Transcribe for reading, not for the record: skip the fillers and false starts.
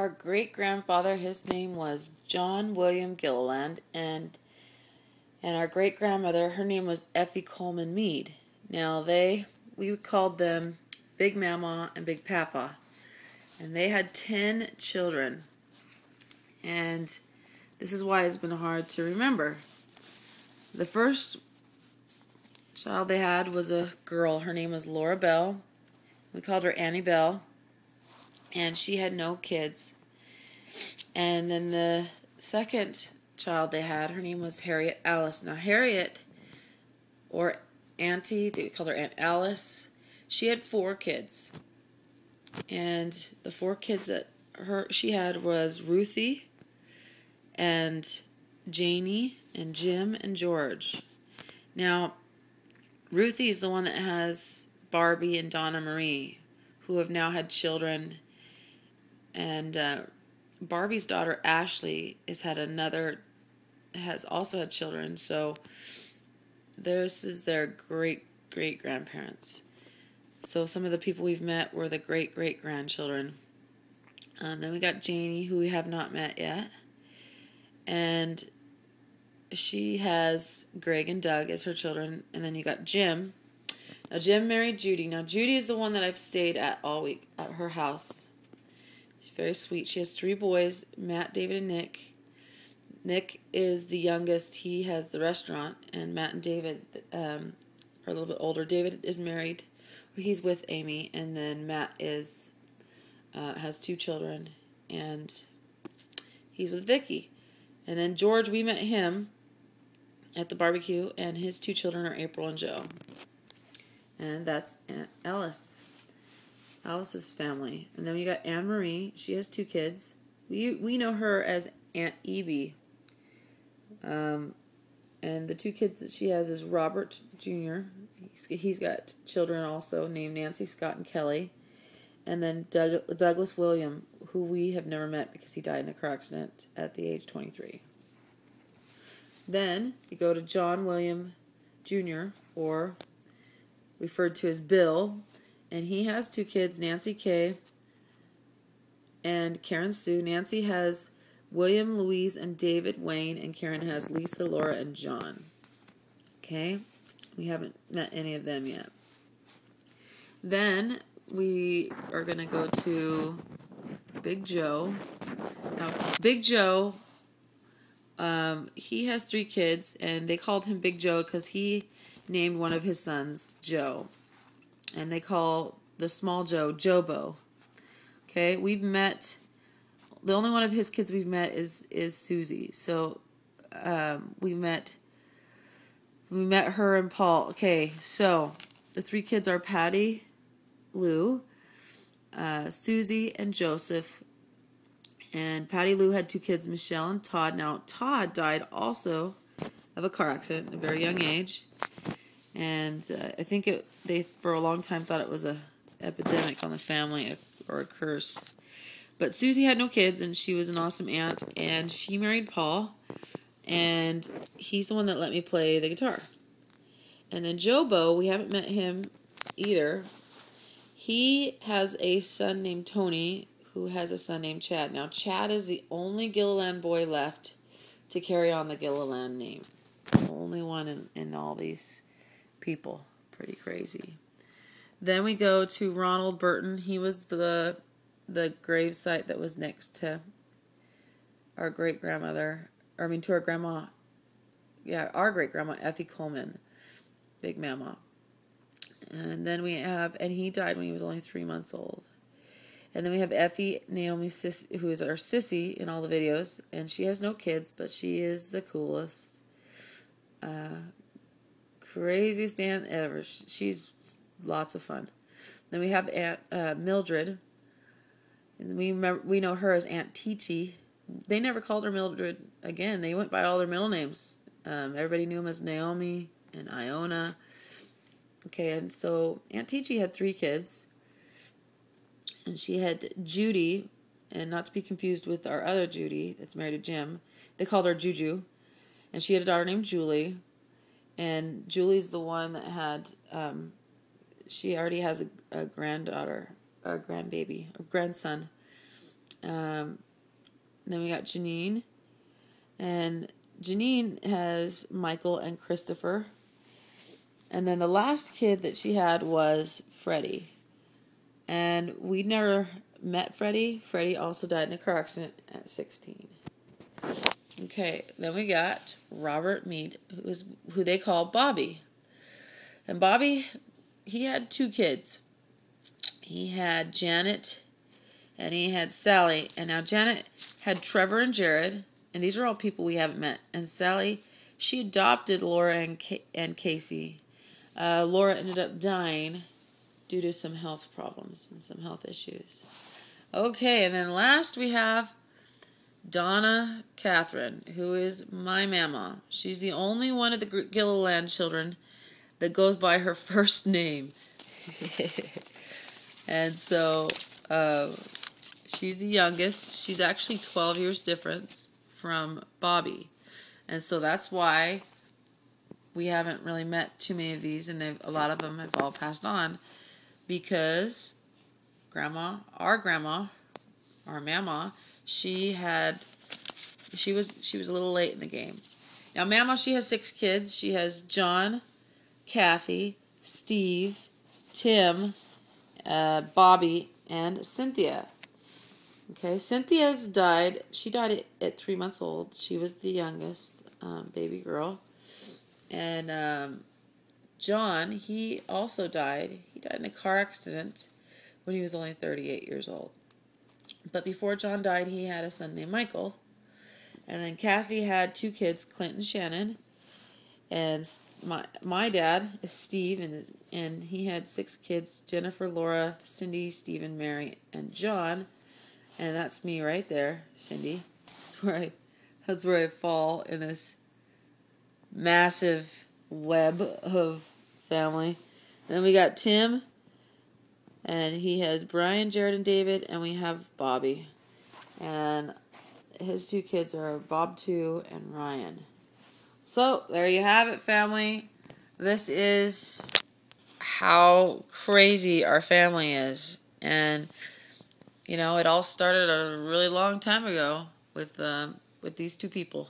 Our great-grandfather, his name was John William Gilliland, and our great-grandmother, her name was Effie Coleman Mead. Now we called them Big Mama and Big Papa, and they had 10 children, and this is why it's been hard to remember. The first child they had was a girl. Her name was Laura Bell. We called her Annie Bell, and she had no kids. And then the second child they had, her name was Harriet Alice. Now Harriet, or Auntie, they called her Aunt Alice, she had 4 kids. And the 4 kids that she had was Ruthie and Janie and Jim and George. Now, Ruthie is the one that has Barbie and Donna Marie, who have now had children. And Barbie's daughter Ashley has also had children. So this is their great-great-grandparents. So some of the people we've met were the great-great-grandchildren. Then we got Janie, who we have not met yet. And she has Greg and Doug as her children. And then you got Jim. Now, Jim married Judy. Now, Judy is the one that I've stayed at all week at her house. She's very sweet. She has 3 boys, Matt, David, and Nick. Nick is the youngest. He has the restaurant. And Matt and David are a little bit older. David is married. He's with Amy. And then Matt has 2 children. And he's with Vicky. And then George, we met him at the barbecue, and his 2 children are April and Joe. And that's Aunt Alice's family. And then we got Anne Marie. She has 2 kids. We know her as Aunt Evie. And the 2 kids that she has is Robert Jr. He's got children also named Nancy, Scott, and Kelly. And then Douglas William, who we have never met because he died in a car accident at the age of 23. Then you go to John William Jr., or referred to as Bill, and he has 2 kids, Nancy Kay and Karen Sue. Nancy has William, Louise, and David Wayne, and Karen has Lisa, Laura, and John. Okay? We haven't met any of them yet. Then we are going to go to Big Joe. Now, Big Joe, he has 3 kids, and they called him Big Joe because he named one of his sons Joe. And they call the small Joe Jobo. Okay, we've met, the only one of his kids we've met is Susie. So we met her and Paul. Okay, so the 3 kids are Patty, Lou, Susie, and Joseph. And Patty Lou had 2 kids, Michelle and Todd. Now, Todd died also of a car accident at a very young age. And I think they for a long time thought it was a epidemic on the family or a curse. But Susie had no kids, and she was an awesome aunt. And she married Paul, and he's the one that let me play the guitar. And then Jobo, we haven't met him either. He has a son named Tony, who has a son named Chad. Now, Chad is the only Gilliland boy left to carry on the Gilliland name. The only one in all these people. Pretty crazy. Then we go to Ronald Burton. He was the grave site that was next to our great-grandmother. To our grandma. Yeah, our great-grandma, Effie Coleman. Big Mama. And then we have, and he died when he was only 3 months old. And then we have Effie, Naomi, who is our sissy in all the videos. And she has no kids, but she is the coolest, craziest aunt ever. She's lots of fun. Then we have Aunt Mildred. And we know her as Aunt Teachy. They never called her Mildred again. They went by all their middle names. Everybody knew them as Naomi and Iona. Okay, and so Aunt Teachy had 3 kids. And she had Judy, and not to be confused with our other Judy that's married to Jim. They called her Juju. And she had a daughter named Julie. And Julie's the one that had, she already has a granddaughter, a grandbaby, a grandson. Then we got Janine. And Janine has Michael and Christopher. And then the last kid that she had was Freddie. And we never met Freddie. Freddie also died in a car accident at 16. Okay, then we got Robert Mead, who they call Bobby. And Bobby, he had 2 kids. He had Janet and he had Sally. And now Janet had Trevor and Jared. And these are all people we haven't met. And Sally, she adopted Laura and Casey. Laura ended up dying due to some health problems and some health issues. Okay, and then last we have Donna Catherine, who is my mama. She's the only one of the GIlliland children that goes by her first name. And so she's the youngest. She's actually 12 years difference from Bobby. And so that's why we haven't really met too many of these, and a lot of them have all passed on, because our mama, she was a little late in the game. Now, mama, she has 6 kids. She has John, Kathy, Steve, Tim, Bobby, and Cynthia. Okay, Cynthia's died. She died at 3 months old. She was the youngest baby girl. And John, he also died. He died in a car accident when he was only 38 years old. But before John died, he had a son named Michael. And then Kathy had 2 kids, Clint and Shannon. And my dad is Steve, and he had 6 kids, Jennifer, Laura, Cindy, Stephen, Mary, and John. And that's me right there, Cindy. That's where I fall in this massive web of family. Then we got Tim, and he has Brian, Jared, and David, and we have Bobby. And his 2 kids are Bob 2 and Ryan. So, there you have it, family. This is how crazy our family is. And it all started a really long time ago with these 2 people.